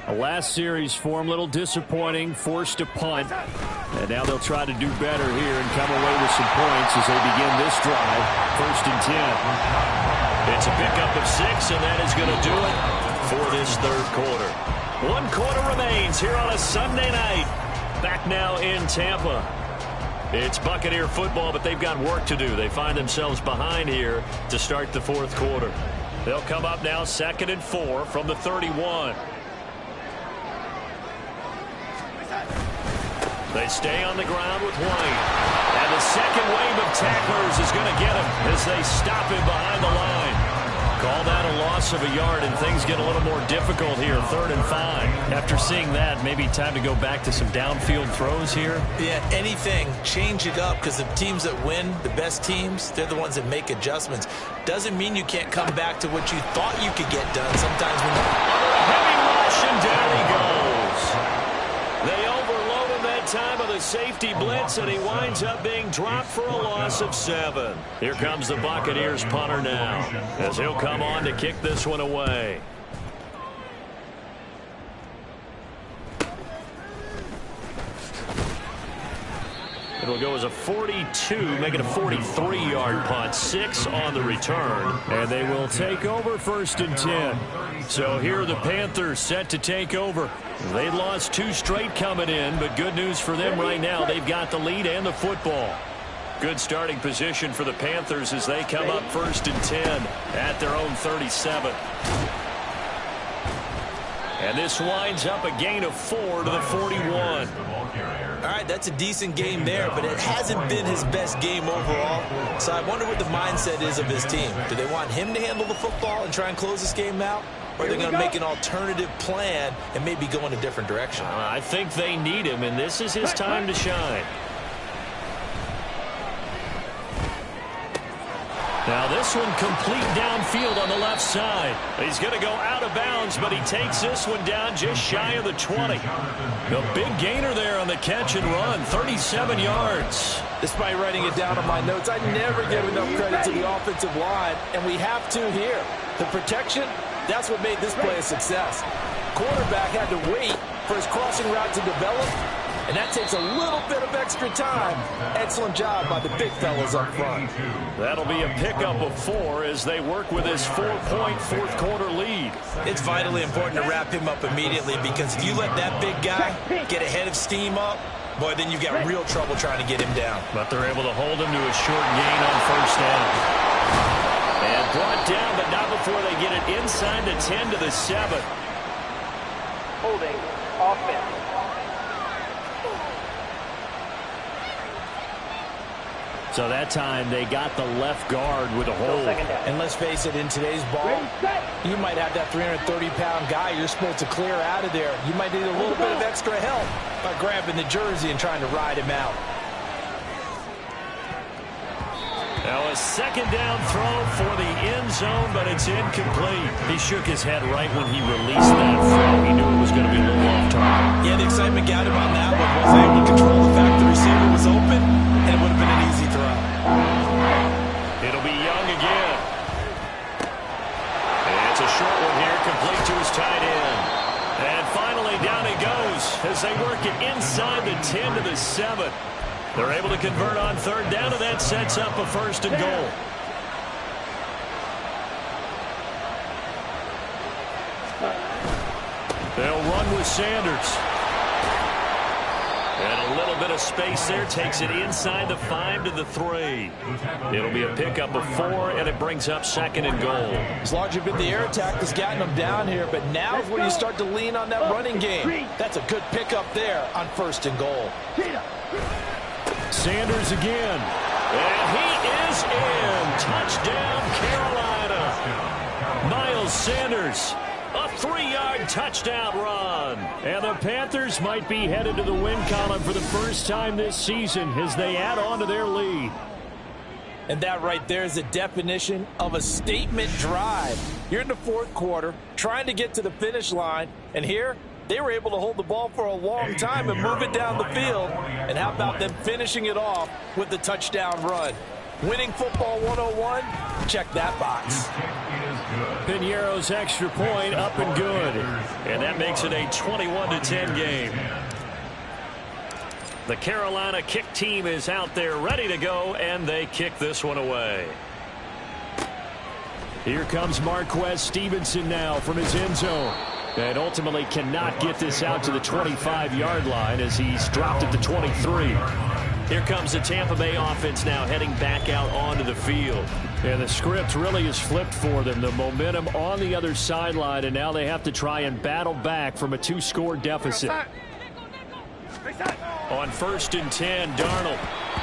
A last series for them, a little disappointing, forced a punt. And now they'll try to do better here and come away with some points as they begin this drive. 1st and 10. It's a pickup of 6, and that is going to do it for this 3rd quarter. 1 quarter remains here on a Sunday night. Back now in Tampa. It's Buccaneer football, but they've got work to do. They find themselves behind here to start the 4th quarter. They'll come up now 2nd and 4 from the 31. They stay on the ground with White. And the second wave of tacklers is going to get him as they stop him behind the line. Call that a loss of a yard, and things get a little more difficult here. 3rd and 5. After seeing that, maybe time to go back to some downfield throws here. Yeah, anything. Change it up, because the teams that win, the best teams, they're the ones that make adjustments. Doesn't mean you can't come back to what you thought you could get done. Sometimes when heavy rush, and down he goes. They overload him that time of the safety blitz, and he winds up being dropped for a loss of 7. Here comes the Buccaneers punter now, as he'll come on to kick this one away. It'll go as a 42, making a 43-yard punt. 6 on the return, and they will take over 1st and 10. So here are the Panthers set to take over. They lost 2 straight coming in, but good news for them right now. They've got the lead and the football. Good starting position for the Panthers as they come up 1st and 10 at their own 37. And this winds up a gain of 4 to the 41. All right, that's a decent game there, but it hasn't been his best game overall. So I wonder what the mindset is of his team. Do they want him to handle the football and try and close this game out? Or are they going to make an alternative plan and maybe go in a different direction? I think they need him, and this is his time to shine. Now this one complete downfield on the left side. He's going to go out of bounds, but he takes this one down just shy of the 20. The big gainer there on the catch and run, 37 yards. Despite writing it down on my notes, I never give enough credit to the offensive line, and we have to here. The protection, that's what made this play a success. Quarterback had to wait for his crossing route to develop, and that takes a little bit of extra time. Excellent job by the big fellas up front. That'll be a pickup of 4 as they work with his 4-point fourth-quarter lead. It's vitally important to wrap him up immediately because if you let that big guy get a head of steam up, boy, then you've got real trouble trying to get him down. But they're able to hold him to a short gain on first down. And brought down, but not before they get it inside the 10 to the 7. Holding offense. So that time they got the left guard with a hold. And let's face it, in today's ball, you might have that 330-pound guy you're supposed to clear out of there. You might need a little bit of extra help by grabbing the jersey and trying to ride him out. Now a second down throw for the end zone, but it's incomplete. He shook his head right when he released that throw. He knew it was going to be a little off target. Yeah, the excitement got him on that one. Wasn't able to control the fact the receiver was open, and it would have been an easy throw. It'll be Young again. And it's a short one here, complete to his tight end. And finally down he goes as they work it inside the 10 to the 7. They're able to convert on third down, and that sets up a 1st and goal. They'll run with Sanders. And a little bit of space there takes it inside the 5 to the 3. It'll be a pickup of 4, and it brings up 2nd and goal. It's largely been the air attack that's gotten them down here, but now is where you start to lean on that running game. That's a good pickup there on 1st and goal. Sanders again. And he is in. Touchdown, Carolina. Miles Sanders. A 3-yard touchdown run. And the Panthers might be headed to the win column for the first time this season as they add on to their lead. And that right there is the definition of a statement drive. You're in the 4th quarter, trying to get to the finish line, and here they were able to hold the ball for a long time and move it down the field. And how about them finishing it off with the touchdown run? Winning football 101, check that box. Piñeiro's extra point up and good. And that makes it a 21-10 game. The Carolina kick team is out there ready to go, and they kick this one away. Here comes Marquez Stevenson now from his end zone. And ultimately cannot get this out to the 25-yard line as he's dropped at the 23. Here comes the Tampa Bay offense now heading back out onto the field. And the script really is flipped for them. The momentum on the other sideline, and now they have to try and battle back from a 2-score deficit. On 1st and 10, Darnold.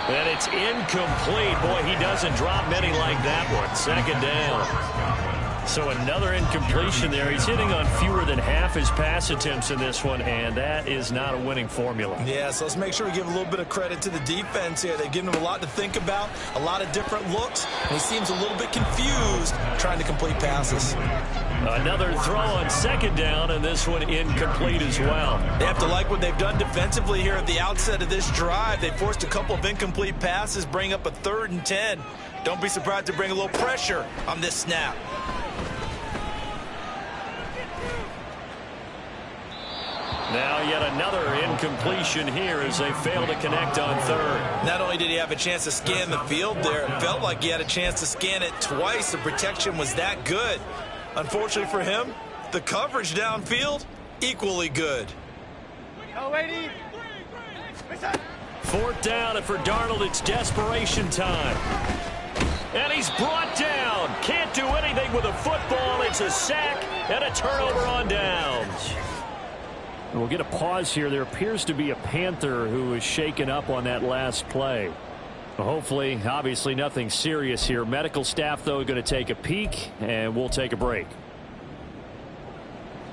And it's incomplete. Boy, he doesn't drop many like that one. 2nd down. So another incompletion there. He's hitting on fewer than half his pass attempts in this one, and that is not a winning formula. Yeah, so let's make sure we give a little bit of credit to the defense here. They've given him a lot to think about, a lot of different looks, and he seems a little bit confused trying to complete passes. Another throw on 2nd down, and this one incomplete as well. They have to like what they've done defensively here at the outset of this drive. They forced a couple of incomplete passes, bring up a 3rd and 10. Don't be surprised to bring a little pressure on this snap. Now yet another incompletion here as they fail to connect on 3rd. Not only did he have a chance to scan the field there, it felt like he had a chance to scan it twice. The protection was that good. Unfortunately for him, the coverage downfield, equally good. 4th down, and for Darnold, it's desperation time. And he's brought down. Can't do anything with a football. It's a sack and a turnover on downs. We'll get a pause here. There appears to be a Panther who was shaken up on that last play. Hopefully, obviously nothing serious here. Medical staff, though, going to take a peek, and we'll take a break.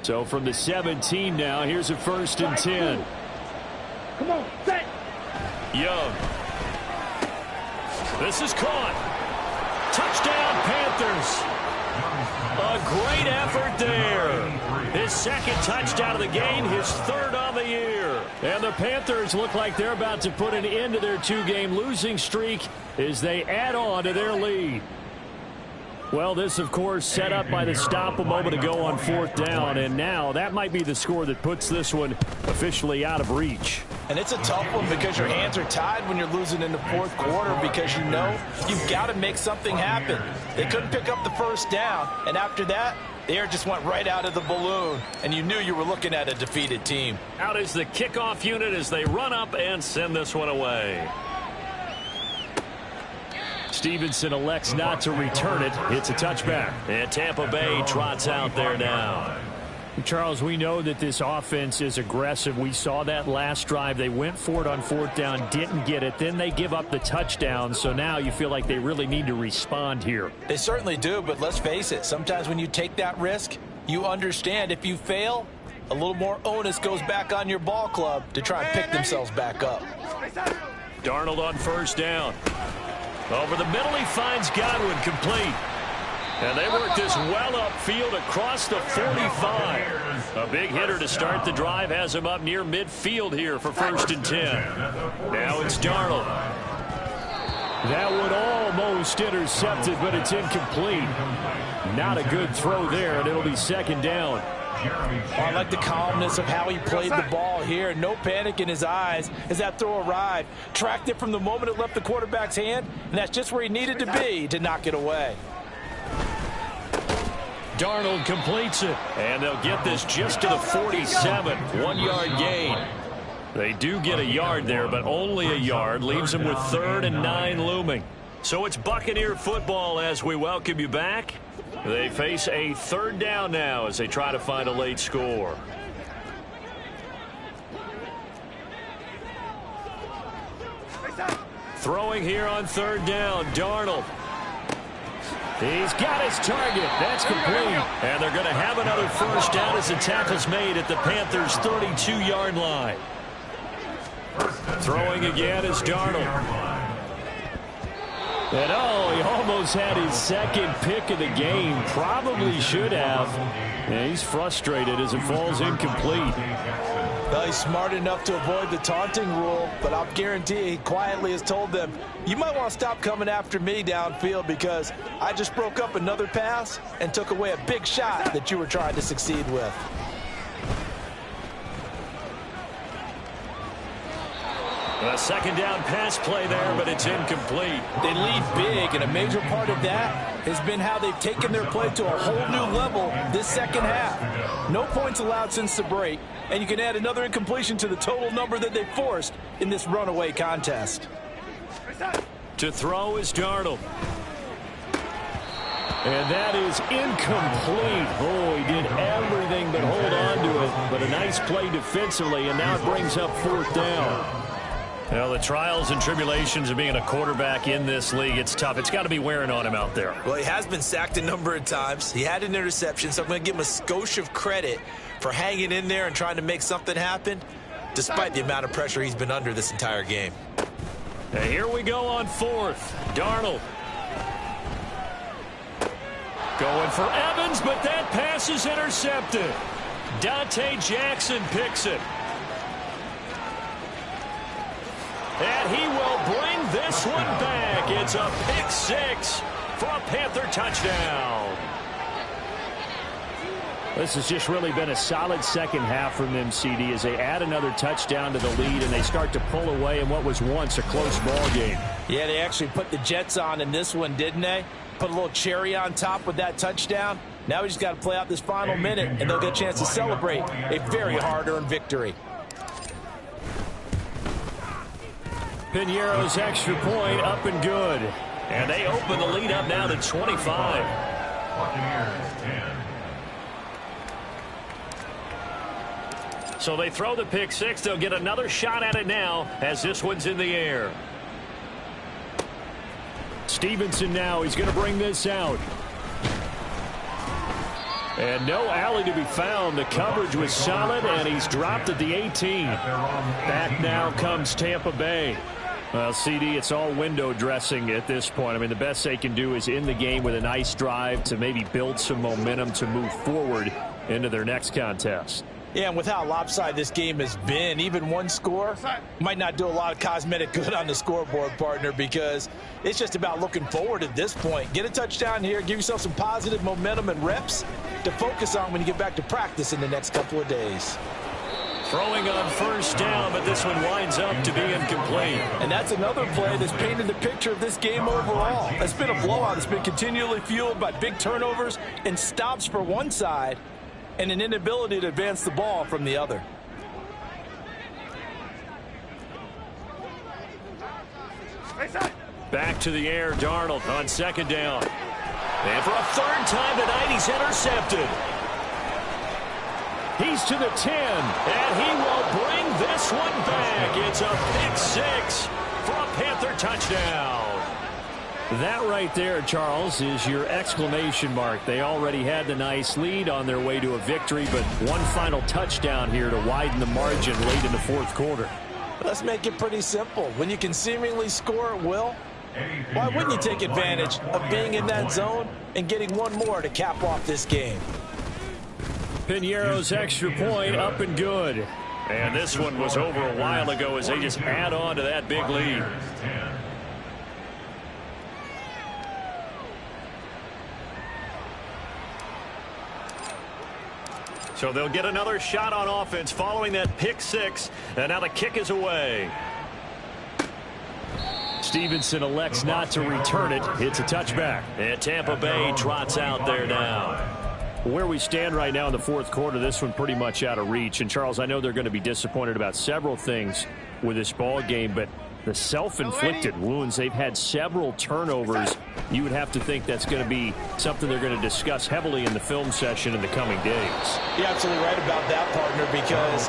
So from the 17 now, here's a 1st and 10. Come on, set. Young. This is caught. Touchdown, Panthers. A great effort there. His 2nd touchdown of the game, his 3rd on the year. And the Panthers look like they're about to put an end to their 2-game losing streak as they add on to their lead. Well, this, of course, set up by the stop a moment ago on 4th down, and now that might be the score that puts this one officially out of reach. And it's a tough one because your hands are tied when you're losing in the 4th quarter because you know you've got to make something happen. They couldn't pick up the 1st down, and after that, the air just went right out of the balloon, and you knew you were looking at a defeated team. Out is the kickoff unit as they run up and send this one away. Stevenson elects not to return it. It's a touchback. And Tampa Bay trots out there now. Charles, we know that this offense is aggressive. We saw that last drive. They went for it on 4th down, didn't get it. Then they give up the touchdown. So now you feel like they really need to respond here. They certainly do, but let's face it. Sometimes when you take that risk, you understand if you fail, a little more onus goes back on your ball club to try and pick themselves back up. Darnold on 1st down. Over the middle, he finds Godwin, complete. And they work this well upfield across the 45. A big hitter to start the drive has him up near midfield here for 1st and 10. Now it's Darnold. That one almost intercepted, but it's incomplete. Not a good throw there, and it'll be 2nd down. I like the calmness of how he played the ball here. No panic in his eyes as that throw arrived. Tracked it from the moment it left the quarterback's hand, and that's just where he needed to be to knock it away. Darnold completes it, and they'll get this just to the 47. 1-yard gain. They do get a yard there, but only a yard. Leaves them with 3rd and 9 looming. So it's Buccaneer football as we welcome you back. They face a 3rd down now as they try to find a late score. Throwing here on 3rd down, Darnold. He's got his target. That's complete. And they're going to have another 1st down as the tackle's made at the Panthers' 32-yard line. Throwing again is Darnold. And he almost had his 2nd pick of the game. Probably should have. And he's frustrated as it falls incomplete. Well, he's smart enough to avoid the taunting rule, but I'll guarantee he quietly has told them, you might want to stop coming after me downfield because I just broke up another pass and took away a big shot that you were trying to succeed with. A 2nd down pass play there, but it's incomplete. They lead big, and a major part of that has been how they've taken their play to a whole new level this 2nd half. No points allowed since the break, and you can add another incompletion to the total number that they forced in this runaway contest. To throw is Darnold. And that is incomplete. Oh, he did everything but hold on to it. But a nice play defensively, and now it brings up 4th down. Well, the trials and tribulations of being a quarterback in this league, it's tough. It's got to be wearing on him out there. Well, he has been sacked a number of times. He had an interception, so I'm going to give him a skosh of credit for hanging in there and trying to make something happen, despite the amount of pressure he's been under this entire game. And here we go on 4th. Darnold. Going for Evans, but that pass is intercepted. Dante Jackson picks it. And he will bring this one back. It's a pick 6 for a Panther touchdown. This has just really been a solid 2nd half from them, CD, as they add another touchdown to the lead and they start to pull away in what was once a close ball game. Yeah, they actually put the Jets on in this one, didn't they? Put a little cherry on top with that touchdown. Now we just got to play out this final minute, and they'll get a chance to celebrate a very hard-earned victory. Piñeiro's extra point up and good. And they open the lead up now to 25. Buccaneers 10. So they throw the pick six. They'll get another shot at it now as this one's in the air. Stevenson now, he's going to bring this out. And no alley to be found. The coverage was solid, and he's dropped at the 18. Back now comes Tampa Bay. Well, CD, it's all window dressing at this point. I mean, the best they can do is in the game with a nice drive to maybe build some momentum to move forward into their next contest. Yeah, and with how lopsided this game has been, even one score might not do a lot of cosmetic good on the scoreboard, partner, because it's just about looking forward at this point. Get a touchdown here, give yourself some positive momentum and reps to focus on when you get back to practice in the next couple of days. Throwing on first down, but this one winds up to be incomplete. And that's another play that's painted the picture of this game overall. It's been a blowout. It's been continually fueled by big turnovers and stops for one side and an inability to advance the ball from the other. Back to the air, Darnold on second down. And for a third time tonight, he's intercepted. He's to the 10, and he will bring this one back. It's a pick six for a Panther touchdown. That right there, Charles, is your exclamation mark. They already had the nice lead on their way to a victory, but one final touchdown here to widen the margin late in the fourth quarter. Let's make it pretty simple. When you can seemingly score at will, why wouldn't you take advantage of being in that zone and getting one more to cap off this game? Piñeiro's extra point up and good. And this one was over a while ago as they just add on to that big lead. So they'll get another shot on offense following that pick six. And now the kick is away. Stevenson elects not to return it. It's a touchback. And Tampa Bay trots out there now. Where we stand right now in the fourth quarter, this one pretty much out of reach. And, Charles, I know they're going to be disappointed about several things with this ball game, but the self-inflicted wounds, they've had several turnovers. You would have to think that's going to be something they're going to discuss heavily in the film session in the coming days. You're absolutely right about that, partner, because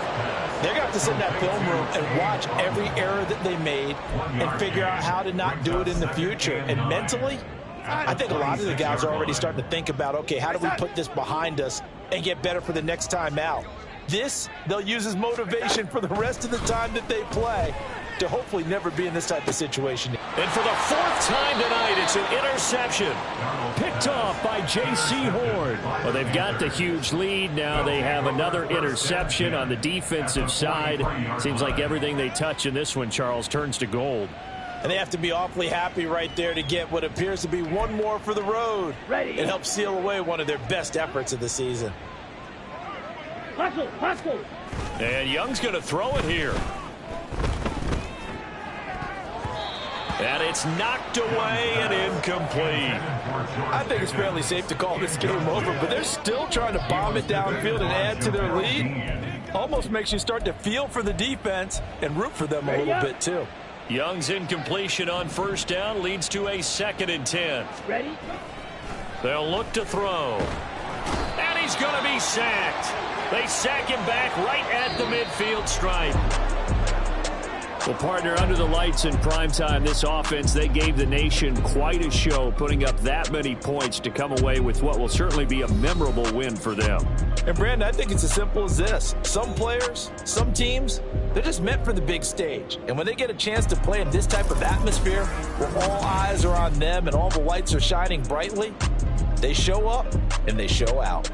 they're going to have to sit in that film room and watch every error that they made and figure out how to not do it in the future. And mentally, I think a lot of the guys are already starting to think about, okay, how do we put this behind us and get better for the next time out? This, they'll use as motivation for the rest of the time that they play to hopefully never be in this type of situation. And for the fourth time tonight, it's an interception. Picked off by J.C. Horn. Well, they've got the huge lead. Now they have another interception on the defensive side. Seems like everything they touch in this one, Charles, turns to gold. And they have to be awfully happy right there to get what appears to be one more for the road. It helps seal away one of their best efforts of the season. Hustle, hustle. And Young's going to throw it here. And it's knocked away and incomplete. I think it's fairly safe to call this game over, but they're still trying to bomb it downfield and add to their lead. Almost makes you start to feel for the defense and root for them a little bit too. Young's incompletion on first down leads to a 2nd and 10. Ready? They'll look to throw. And he's going to be sacked. They sack him back right at the midfield stripe. Well, partner, under the lights in primetime, this offense, they gave the nation quite a show, putting up that many points to come away with what will certainly be a memorable win for them. And, Brandon, I think it's as simple as this. Some players, some teams, they're just meant for the big stage. And when they get a chance to play in this type of atmosphere where all eyes are on them and all the lights are shining brightly, they show up and they show out.